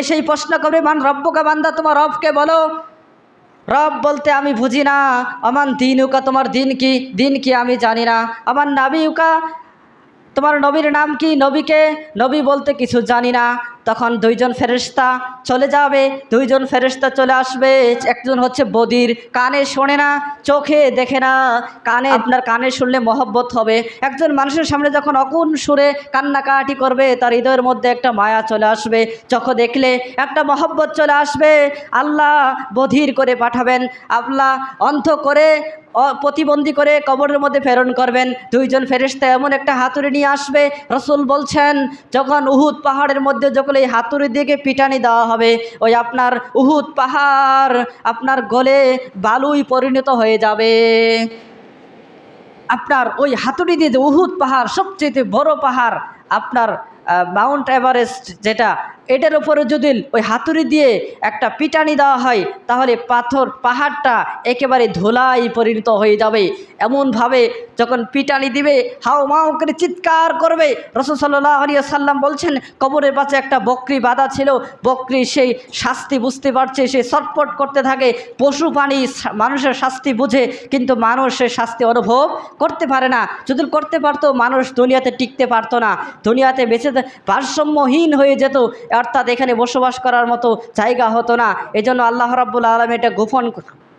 Speaker 1: এসেই প্রশ্ন করবে, মান রব্বুকা, বান্দা তোমার রবকে বলো। রব বলতে আমি বুঝি না। আমান দিনুকা, তোমার দিন কি? দিন কি আমি জানি না। আমার নাবিউকা, তোমার নবীর নাম কি? নবীকে? নবী বলতে কিছু জানি না। তখন 2জন ফেরেশতা চলে যাবে, 2জন ফেরেশতা চলে আসবে। একজন হচ্ছে বদির, কানে শোনে না, চোখে দেখে না, আপনার কানে শুনলে মহব্বত হবে। একজন মানুষের সামনে যখন অকুন সুরে কান্নাকাটি করবে, তার হৃদয়ের মধ্যে একটা মায়া চলে আসবে, চোখে দেখলে একটা মহব্বত চলে আসবে। আল্লাহ বধির করে পাঠাবেন, আল্লাহ অন্ধ করে, প্রতিবন্ধী করে কবরের মধ্যে প্রেরণ করবেন। 2জন ফেরেশতা এমন একটা হাতুড়ি নিয়ে আসবে। রাসূল বলছেন, যখন উহুদ পাহাড়ের মধ্যে যখন এই হাতুড়ি দিকে পিটানি দেওয়া হবে, ওই আপনার উহুদ পাহাড় আপনার গলে বালুই পরিণত হয়ে যাবে। আপনার ওই হাতুড়ি দিয়ে যে উহুদ পাহাড়, সবচেয়ে বড় পাহাড়, আপনার মাউন্ট এভারেস্ট যেটা, এটার উপরে যদি ওই হাতুড়ি দিয়ে একটা পিটানি দেওয়া হয়, তাহলে পাহাড়টা একেবারে ধুলাই পরিণত হয়ে যাবে। এমনভাবে যখন পিটানি দিবে, হাও মাও করে চিৎকার করবে। রাসূল সাল্লাল্লাহু আলাইহি ওয়াসাল্লাম বলছেন, কবরের পাশে একটা বকরি বাঁধা ছিল, বকরি সেই শাস্তি বুঝতে পারছে, সে ছটফট করতে থাকে। পশু প্রাণী মানুষের শাস্তি বুঝে, কিন্তু মানুষ সে শাস্তি অনুভব করতে পারে না। যদি করতে পারতো, মানুষ দুনিয়াতে টিকতে পারতো না, দুনিয়াতে বেঁচে ভারসাম্যহীন হয়ে যেত, অর্থাৎ এখানে বসবাস করার মতো জায়গা হতো না। এজন্য আল্লাহ রাব্বুল আলামিন এটা গোপন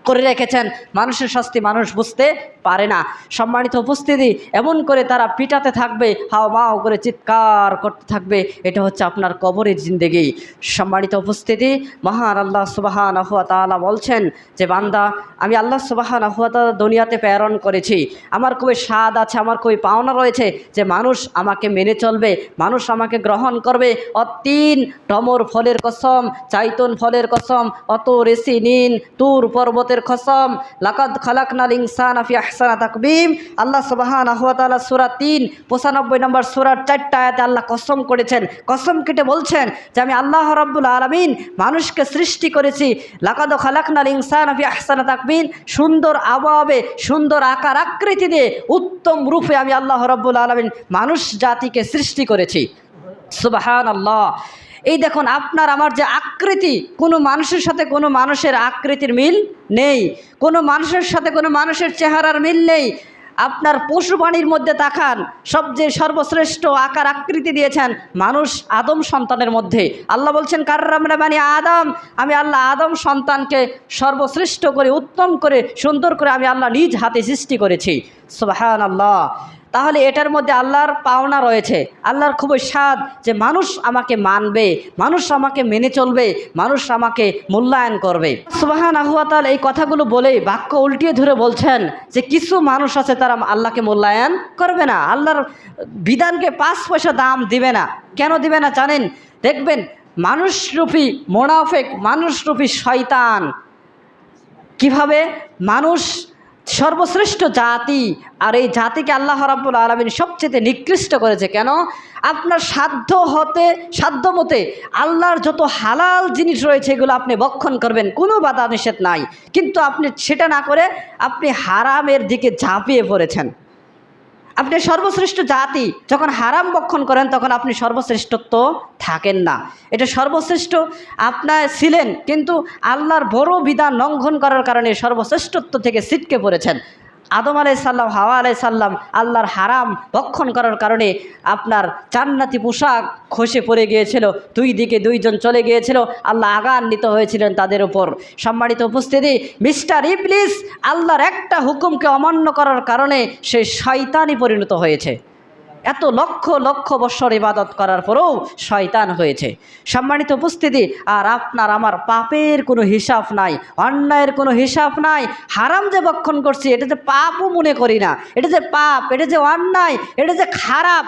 Speaker 1: করে রেখেছেন, মানুষের শাস্তি মানুষ বুঝতে পারে না। সম্মানিত উপস্থিতি, এমন করে তারা পিটাতে থাকবে, হাও মাও করে চিৎকার করতে থাকবে। এটা হচ্ছে আপনার কবরের জিন্দেগি। সম্মানিত উপস্থিতি, মহান আল্লাহ সুবহানাহু ওয়া তাআলা বলছেন যে, বান্দা, আমি আল্লাহ সুবহানাহু ওয়া তাআলা দুনিয়াতে প্রেরণ করেছি, আমার খুবই স্বাদ আছে, আমার খুবই পাওনা রয়েছে যে মানুষ আমাকে মেনে চলবে, মানুষ আমাকে গ্রহণ করবে। অতীন টমর ফলের কসম, চাইতন ফলের কসম, অত রেসি নিন তুর পর্বতের কসম, লাকাদ খালাকনাল ইনসানা ফি আহসানি তাকবীম। আল্লাহ সুবহানাহু ওয়া তাআলা সূরা 3 95 নম্বর সূরার 4টা আয়াতে আল্লাহ কসম করেছেন, কসম কেটে বলছেন যে আমি আল্লাহ রাব্বুল আলামিন মানুষকে সৃষ্টি করেছি, লাকাদ খালাকনাল ইনসানা ফি আহসানি তাকবীম, সুন্দর আবহাওয়াবে, সুন্দর আকার আকৃতি দিয়ে, উত্তম রূপে আমি আল্লাহ রাব্বুল আলামিন মানুষ জাতিকে সৃষ্টি করেছি। সুবহানাল্লাহ। এই দেখুন, আপনার আমার যে আকৃতি, কোনো মানুষের সাথে কোনো মানুষের আকৃতির মিল নেই, কোনো মানুষের সাথে কোনো মানুষের চেহারার মিল নেই। আপনার পশু প্রাণীর মধ্যে তাকান, সবচেয়ে সর্বশ্রেষ্ঠ আকার আকৃতি দিয়েছেন মানুষ আদম সন্তানের মধ্যে। আল্লাহ বলছেন, কাররামনা বানি আদম, আমি আল্লাহ আদম সন্তানকে সর্বশ্রেষ্ঠ করে, উত্তম করে, সুন্দর করে আমি আল্লাহ নিজ হাতে সৃষ্টি করেছি। সুবহানাল্লাহ। তাহলে এটার মধ্যে আল্লাহর পাওনা রয়েছে, আল্লাহর খুবই স্বাদ যে মানুষ আমাকে মানবে, মানুষ আমাকে মেনে চলবে, মানুষ আমাকে মূল্যায়ন করবে। সুবহানাহু ওয়া তাআলা এই কথাগুলো বলেই বাক্য উল্টিয়ে ধরে বলছেন যে কিছু মানুষ আছে তারা আল্লাহকে মূল্যায়ন করবে না, আল্লাহর বিধানকে 5 পয়সা দাম দিবে না। কেন দিবে না জানেন? দেখবেন, মানুষরূপী মুনাফিক, মানুষরূপী শয়তান কিভাবে মানুষ সর্বশ্রেষ্ঠ জাতি, আর এই জাতিকে আল্লাহ রাব্বুল আলামিন সবচেয়ে নিকৃষ্ট করেছে। কেন? আপনার সাধ্য মতে আল্লাহর যত হালাল জিনিস রয়েছে এগুলো আপনি ভক্ষণ করবেন, কোনো বাধা নিষেধ নাই, কিন্তু আপনি সেটা না করে আপনি হারামের দিকে ঝাঁপিয়ে পড়েছেন। আপনি সর্বশ্রেষ্ঠ জাতি, যখন হারাম ভক্ষণ করেন তখন আপনি সর্বশ্রেষ্ঠত্ব থাকেন না। এটা সর্বশ্রেষ্ঠ আপনার ছিলেন, কিন্তু আল্লাহর বড় বিধান লঙ্ঘন করার কারণে সর্বশ্রেষ্ঠত্ব থেকে ছিটকে পড়েছেন। আদম আলাইহিস সালাম, হাওয়া আলাইহিস সালাম আল্লাহর হারাম ভক্ষণ করার কারণে আপনার জান্নাতি পোশাক খসে পড়ে গিয়েছিল, 2 দিকে 2 জন চলে গিয়েছিল, আল্লাহ আগান্বিত হয়েছিলেন তাদের উপর। সম্মানিত উপস্থিতি, মিস্টার ইবলিস আল্লাহর একটা হুকুমকে অমান্য করার কারণে সে শয়তানি পরিণত হয়েছে। এত লক্ষ লক্ষ বছর ইবাদত করার পরেও শয়তান হয়েছে। সম্মানিত উপস্থিতি, আর আপনার আমার পাপের কোনো হিসাব নাই, অন্যায়ের কোনো হিসাব নাই। হারাম যে ভক্ষণ করছি এটা যে পাপও মনে করি না, এটা যে পাপ, এটা যে অন্যায়, এটা যে খারাপ,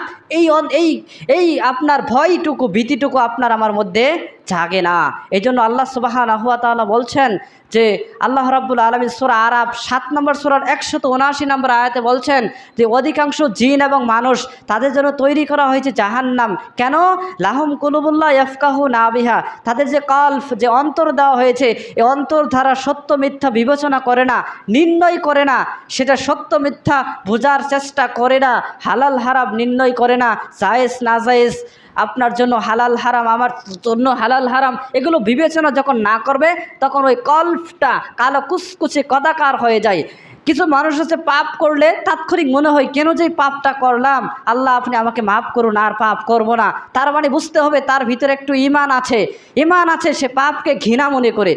Speaker 1: এই আপনার ভয়টুকু, ভীতিটুকু আপনার আমার মধ্যে জাগে না। এই জন্য আল্লাহ সুবহানাহু ওয়া তাআলা বলছেন যে আল্লাহ রাব্বুল আলামিন সূরা আরাফ ৭ নম্বর সূরার ১৭৯ নম্বর আয়াতে বলছেন যে অধিকাংশ জিন এবং মানুষ তাদের জন্য তৈরি করা হয়েছে জাহান্নাম। কেন? লাহুম কুলুবুল্লাহ ইয়াফকাহুনা বিহা, তাদের যে কলফ, যে অন্তর দেওয়া হয়েছে, এই অন্তর দ্বারা সত্য মিথ্যা বিবেচনা করে না, নির্ণয় করে না, সেটা সত্য মিথ্যা বোঝার চেষ্টা করে না, হালাল হারাম নির্ণয় করে না, জায়েজ না জায়েজ, আপনার জন্য হালাল হারাম, আমার জন্য হালাল হারাম, এগুলো বিবেচনা যখন না করবে তখন ওই কল্পটা কালো কুচকুচে কদাকার হয়ে যায়। কিছু মানুষ আছে পাপ করলে তাৎক্ষণিক মনে হয় কেন যে পাপটা করলাম, আল্লাহ আপনি আমাকে মাফ করুন, আর পাপ করব না। তার মানে বুঝতে হবে তার ভিতরে একটু ঈমান আছে, সে পাপকে ঘৃণা মনে করে।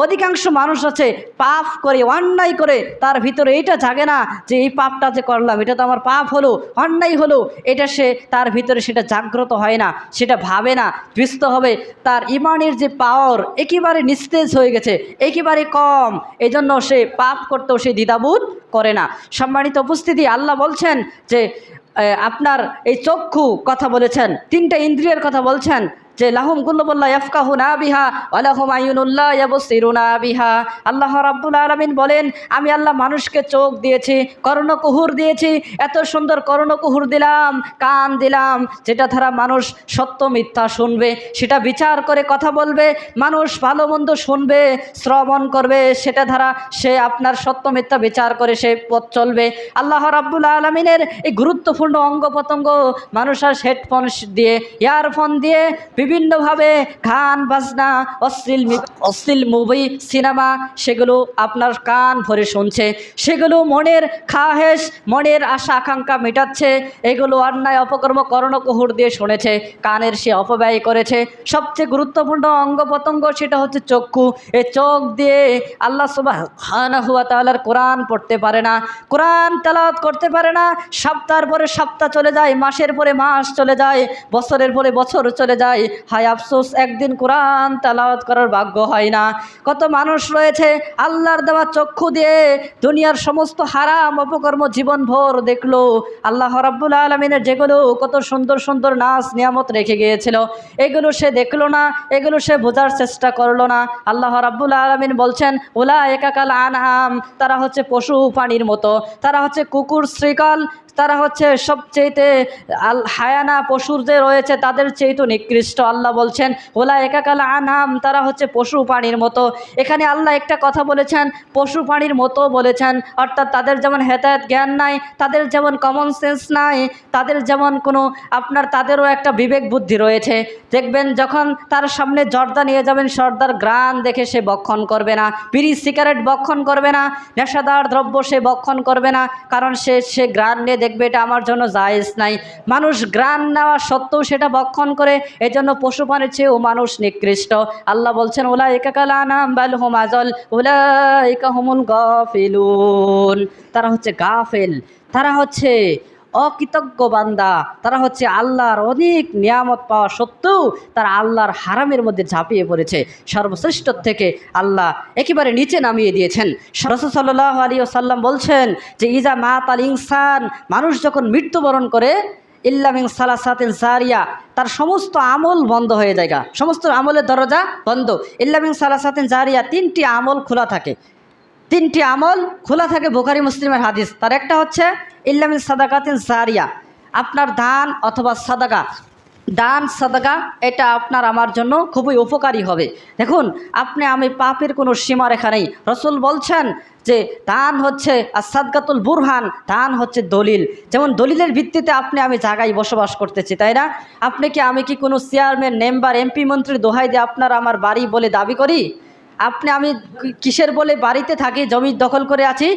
Speaker 1: অধিকাংশ মানুষ আছে পাপ করে, অন্যায় করে, তার ভিতরে এইটা জাগে না যে এই পাপটা যে করলাম এটা তো আমার পাপ হলো, অন্যায় হলো, এটা সে তার ভিতরে সেটা জাগ্রত হয় না, সেটা ভাবে না। বুঝতে হবে তার ঈমানের যে পাওয়ার একেবারে নিস্তেজ হয়ে গেছে, একেবারে কম, এই জন্য সে পাপ করতেও সে দ্বিধাবোধ করে না। সম্মানিত উপস্থিতি, আল্লাহ বলছেন যে আপনার এই চক্ষু কথা বলেছেন, 3টা ইন্দ্রিয়ের কথা বলছেন যে লাহুম কুলুবুল্লাহ ইয়াফকাহুনা বিহা ওয়া লাহুম আয়ুনুল্লাহ ইয়াবসিরুনা বিহা। আল্লাহ রাব্বুল আলামিন বলেন আমি আল্লাহ মানুষকে চোখ দিয়েছি, কর্ণকুহুর দিয়েছি, এত সুন্দর কর্ণকুহুর দিলাম, কান দিলাম, যেটা দ্বারা মানুষ সত্য মিথ্যা শুনবে, সেটা বিচার করে কথা বলবে, মানুষ ভালো মন্দ শুনবে, শ্রবণ করবে, সেটা দ্বারা সে আপনার সত্য মিথ্যা বিচার করে সে পথ চলবে। আল্লাহ রাব্বুল আলামিনের এই গুরুত্বপূর্ণ অঙ্গ প্রত্যঙ্গ মানুষ আর হেডফোন দিয়ে, ইয়ারফোন দিয়ে বিভিন্নভাবে গান বাজনা, অশ্লীল মুভি, সিনেমা, সেগুলো আপনার কান ভরে শুনছে, সেগুলো মনের খাহেশ, মনের আশা আকাঙ্ক্ষা মেটাচ্ছে, এগুলো অন্যায় অপকর্ম কর্ণকুহুর দিয়ে শুনেছে, কানের সে অপব্যয় করেছে। সবচেয়ে গুরুত্বপূর্ণ অঙ্গ প্রত্যঙ্গ সেটা হচ্ছে চক্ষু। এই চোখ দিয়ে আল্লাহ সুবহানাহু ওয়া তাআলার কোরআন পড়তে পারে না, কোরআন তেলাওয়াত করতে পারে না, সপ্তাহের পরে সপ্তাহ চলে যায়, মাসের পরে মাস চলে যায়, বছরের পরে বছর চলে যায়, হায় আফসোস একদিন কোরআন তেলাওয়াত করার ভাগ্য হয় না। কত মানুষ রয়েছে আল্লাহর দেওয়া চক্ষু দিয়ে দুনিয়ার সমস্ত হারাম অপকর্ম জীবনভর দেখলো, আল্লাহ রাব্বুল আলামিনের যেগুলো কত সুন্দর সুন্দর নাচ নিয়ামত রেখে গিয়েছিল এগুলো সে দেখলো না, এগুলো সে বোঝার চেষ্টা করলো না। আল্লাহ রাব্বুল আলামিন বলছেন উলাইকা কাল আনআম, তারা হচ্ছে পশু প্রাণীর মতো, তারা হচ্ছে কুকুর শ্রীকাল, তারা হচ্ছে সবচেয়েতে হায়ানা পশুর যে রয়েছে তাদের চেয়ে তো নিকৃষ্ট। আল্লাহ বলছেন উলাইকা কাল আনআম, তারা হচ্ছে পশু প্রাণীর মতো। এখানে আল্লাহ একটা কথা বলেছেন পশু প্রাণীর মতো বলেছেন, অর্থাৎ তাদের যেমন হেদায়েত জ্ঞান নাই, তাদের যেমন কমন সেন্স নাই, তাদের যেমন কোনো তাদেরও একটা বিবেক বুদ্ধি রয়েছে। দেখবেন যখন তার সামনে জর্দা নিয়ে যাবেন, সর্দার গ্রান দেখে সে বক্ষণ করবে না, বিড়ি সিগারেট বক্ষণ করবে না, নেশাদার দ্রব্য সে বক্ষণ করবে না, কারণ সে গ্রান নিয়ে দেখবে এটা আমার জন্য জায়েজ নাই। মানুষ গ্রান নেওয়া সত্ত্বেও সেটা বক্ষণ করে, এজন্য পশু প্রাণীর চেয়েও মানুষ নিকৃষ্ট। আল্লাহ বলছেন উলাইকা কাল আনআম বাল হুম আযাল উলাইকা হুমুল গাফিলুন, তারা হচ্ছে গাফেল, তারা হচ্ছে অকৃতজ্ঞ বান্দা, তারা হচ্ছে আল্লাহর অনেক নিয়ামত পাওয়া সত্ত্বেও তারা আল্লাহর হারামের মধ্যে ঝাঁপিয়ে পড়েছে। সর্বশ্রেষ্ঠ থেকে আল্লাহ একেবারে নিচে নামিয়ে দিয়েছেন। রাসূল সাল্লাল্লাহু আলাইহি ওয়াসাল্লাম বলছেন যে ইজা মাতাল ইনসান, মানুষ যখন মৃত্যুবরণ করে, ইল্লা মিন সালাসাতিন জারিয়া, তার সমস্ত আমল বন্ধ হয়ে যায়, সমস্ত আমলের দরজা বন্ধ। ইল্লা মিন সালাসাতিন জারিয়া, 3টি আমল খোলা থাকে, 3টি আমল খোলা থাকে, বুখারী মুসলিমের হাদিস। তার একটা হচ্ছে ইল্লা মিন সাদাকাতিন জারিয়া, আপনার দান অথবা সাদাকা, দান সাদাকা এটা আপনার আমার জন্য খুবই উপকারী হবে। দেখুন আমি পাপের কোনো সীমারেখা নেই। রাসূল বলছেন যে দান হচ্ছে আসাদকাতুল বুরহান, দান হচ্ছে দলিল। যেমন দলিলের ভিত্তিতে আমি জায়গায় বসবাস করতেছি, তাই না? আমি কি কোনো চেয়ারম্যান, মেম্বার, এমপি, মন্ত্রী দোহাই দিয়ে আমার বাড়ি বলে দাবি করি? আমি কিসের বলে বাড়িতে থাকি, জমি দখল করে আছি?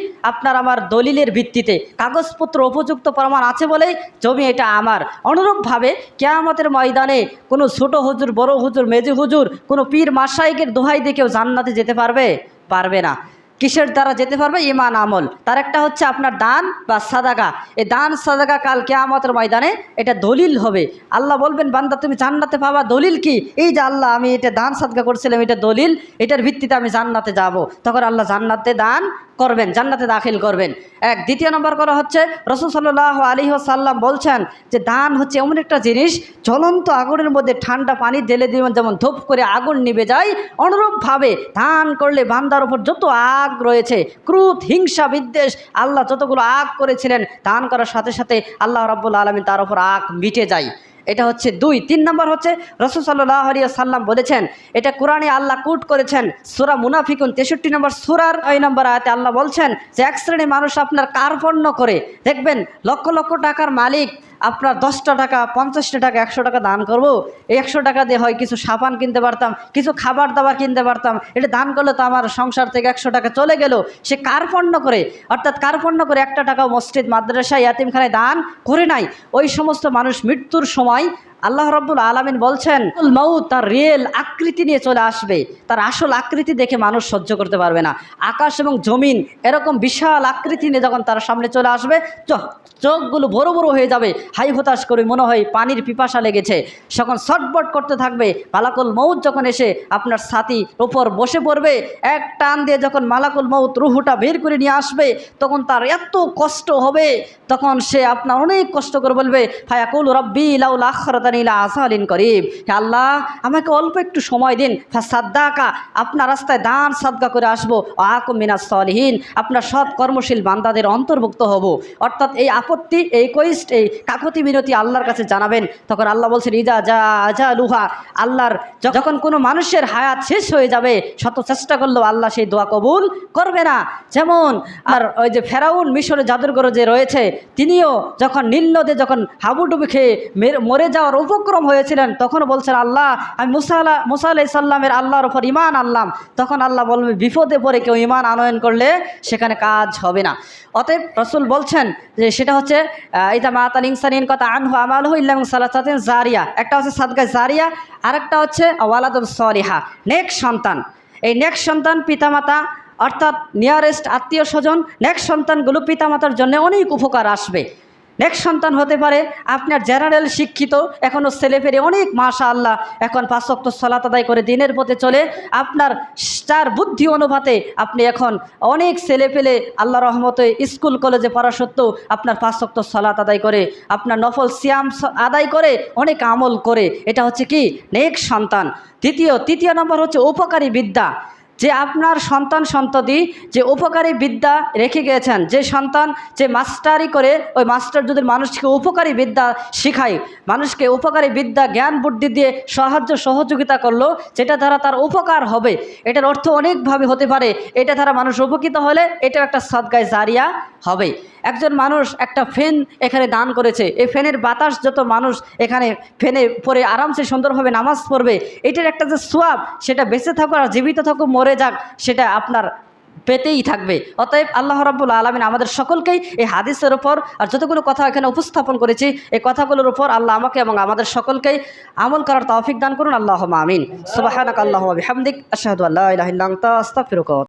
Speaker 1: আমার দলিলের ভিত্তিতে কাগজপত্র উপযুক্ত প্রমাণ আছে বলেই জমি এটা আমার। অনুরূপভাবে কিয়ামতের ময়দানে কোনো ছোট হুজুর, বড় হুজুর, মেজি হুজুর, কোনো পীর মাশায়েখের দোহাই দিয়ে কেউ জান্নাতে যেতে পারবে না। কিসের দ্বারা যেতে পারবে? ঈমান আমল। তার একটা হচ্ছে আপনার দান বা সাদাকা। এই দান সাদাকা কাল কিয়ামতের ময়দানে এটা দলিল হবে। আল্লাহ বলবেন, বান্দা তুমি জান্নাতে পাবা, দলিল কি? এই যে আল্লাহ আমি এটা দান সাদকা করছিলাম, এটা দলিল, এটার ভিত্তিতে আমি জান্নাতে যাব। তখন আল্লাহ জান্নাতে দান করবেন, জান্নাতে দাখিল করবেন। দ্বিতীয় নম্বর করা হচ্ছে, রাসূল সাল্লাল্লাহু আলাইহি ওয়াসাল্লাম বলছেন যে দান হচ্ছে এমন একটা জিনিস, জ্বলন্ত আগুনের মধ্যে ঠান্ডা পানি ঢেলে দিবেন, যেমন ধূপ করে আগুন নিভে যায়, অনুরূপভাবে দান করলে বান্দার উপর যত আগ রয়েছে, ক্রোধ, হিংসা, বিদ্বেষ, আল্লাহ যতগুলো আগ করেছিলেন, দান করার সাথে সাথে আল্লাহ রাব্বুল আলামিন তার উপর আগ মিটে যায়। এটা হচ্ছে 2। 3 নম্বর হচ্ছে, রাসূল সাল্লাল্লাহু আলাইহি ওয়াসাল্লাম বলেছেন, এটা কোরআনে আল্লাহ কোট করেছেন, সূরা মুনাফিকুন 63 নম্বর সূরার 9 নম্বর আয়াতে আল্লাহ বলছেন যে এক শ্রেণীর মানুষ আপনার কার্পণ্য করে, দেখবেন লক্ষ লক্ষ টাকার মালিক আপনার 10টা টাকা, 50টা টাকা, 100 টাকা দান করবো, এই 100 টাকা দিয়ে হয় কিছু সাবান কিনতে পারতাম, কিছু খাবার দাবার কিনতে পারতাম, এটা দান করলে তো আমার সংসার থেকে 100 টাকা চলে গেল। সে কার্পণ্য করে, অর্থাৎ কার্পণ্য করে 1 টাকাও মসজিদ, মাদ্রাসা, ইয়াতিমখানায় দান করে নাই। ওই সমস্ত মানুষ মৃত্যুর সময় আল্লাহ রাব্বুল আলামিন বলছেন, মউত তার রিয়েল আকৃতি নিয়ে চলে আসবে, তার আসল আকৃতি দেখে মানুষ সহ্য করতে পারবে না। আকাশ এবং জমিন এরকম বিশাল আকৃতি নিয়ে যখন তার সামনে চলে আসবে, চোখগুলো বড় বড় হয়ে যাবে, হাই হতাশ করে মনে হয় পানির পিপাসা লেগেছে, তখন ছটফট করতে থাকবে। মালাকুল মউত যখন এসে আপনার ছাতির উপর বসে পড়বে, এক টান দিয়ে যখন মালাকুল মউত রুহুটা বের করে নিয়ে আসবে, তখন তার এত কষ্ট হবে, তখন সে আপনার অনেক কষ্ট করে বলবে, ফায়াকুল রব্বি লাউলা আখরাতানি ইলা আজালিন করিব, হে আল্লাহ আমাকে অল্প একটু সময় দিন, ফাসাদ্দাকা আপনার রাস্তায় দান সাদকা করে আসবো, আকুম মিনাস সালিহিন আপনার সৎ কর্মশীল বান্দাদের অন্তর্ভুক্ত হব। অর্থাৎ এই আপত্তি, এই কোয়েস্ট, এই কাকতি মিনতি আল্লাহর কাছে জানাবেন। তখন আল্লাহ বলছেন, ইজা যা আজা লুহা, আল্লাহর যখন কোনো মানুষের হায়াত শেষ হয়ে যাবে, শত চেষ্টা করলেও আল্লাহ সেই দোয়া কবুল করবে না। যেমন আর ওই যে ফেরাউন মিশরে জাদুঘর যে রয়েছে, তিনিও যখন নীল নদে যখন হাবুডুবি খেয়ে মরে যাওয়ার উপক্রম হয়েছিলেন, তখন বলছেন, আল্লাহ আমি মুসা আলাইহিস সালামের আল্লাহর উপর ঈমান আনলাম। তখন আল্লাহ বলবে, বিপদে পড়ে কেউ ঈমান আনয়ন করলে সেখানে কাজ হবে না। অতএব রাসূল বলছেন যে সেটা হচ্ছে ইদা মাতাল ইনসানিন কথা আনহু আমালহু ইল্লা মিন সালাতাতিন জারিয়া, একটা হচ্ছে সাদকা জারিয়া, আরেকটা হচ্ছে ওয়ালাদুন সলিহা, নেক সন্তান। এই নেক সন্তান পিতামাতা অর্থাৎ নিয়ারেস্ট আত্মীয় স্বজন, নেক সন্তানগুলো পিতামাতার জন্য অনেক উপকার আসবে। নেক্সট সন্তান হতে পারে আপনার জেনারেল শিক্ষিত, এখনও ছেলেপেলে অনেক মাশাআল্লাহ এখন 5 ওয়াক্ত সালাত আদায় করে দিনের পথে চলে, আপনার তার বুদ্ধি অনুপাতে আপনি এখন অনেক ছেলেপেলে আল্লাহ রহমতে স্কুল কলেজে পড়া সত্ত্বেও আপনার 5 ওয়াক্ত সালাত আদায় করে, আপনার নফল সিয়াম আদায় করে, অনেক আমল করে, এটা হচ্ছে কি নেক্সট সন্তান। তৃতীয় নম্বর হচ্ছে উপকারী বিদ্যা, যে আপনার সন্তান সন্ততি যে উপকারী বিদ্যা রেখে গিয়েছেন, যে সন্তান যে মাস্টারি করে, ওই মাস্টার যদি মানুষকে উপকারী বিদ্যা শিখায়, মানুষকে উপকারী বিদ্যা জ্ঞান বুদ্ধি দিয়ে সহযোগিতা করলো, যেটা দ্বারা তার উপকার হবে, এটার অর্থ অনেকভাবে হতে পারে। এটা দ্বারা মানুষ উপকৃত হলে এটাও একটা সাদগায়ে জারিয়া হবে। একজন মানুষ একটা ফ্যান এখানে দান করেছে, এই ফ্যানের বাতাস যত মানুষ এখানে ফ্যানে পরে আরামসে সুন্দরভাবে নামাজ পড়বে, এটার একটা যে সোয়াব, সেটা বেঁচে থাকুক আর জীবিত থাকুক মরে যাক, সেটা আপনার পেতেই থাকবে। অতএব আল্লাহ রাব্বুল আলামিন আমাদের সকলকেই এই হাদিসের উপর আর যতগুলো কথা এখানে উপস্থাপন করেছি, এই কথাগুলোর উপর আল্লাহ আমাকে এবং আমাদের সকলকেই আমল করার তৌফিক দান করুন। আল্লাহুম্মা আমিন। সুবহানাকা আল্লাহুম্মা বিহামদিক, আশহাদু আল্লা ইলাহা ইল্লা আনতা, আস্তাগফিরুকা।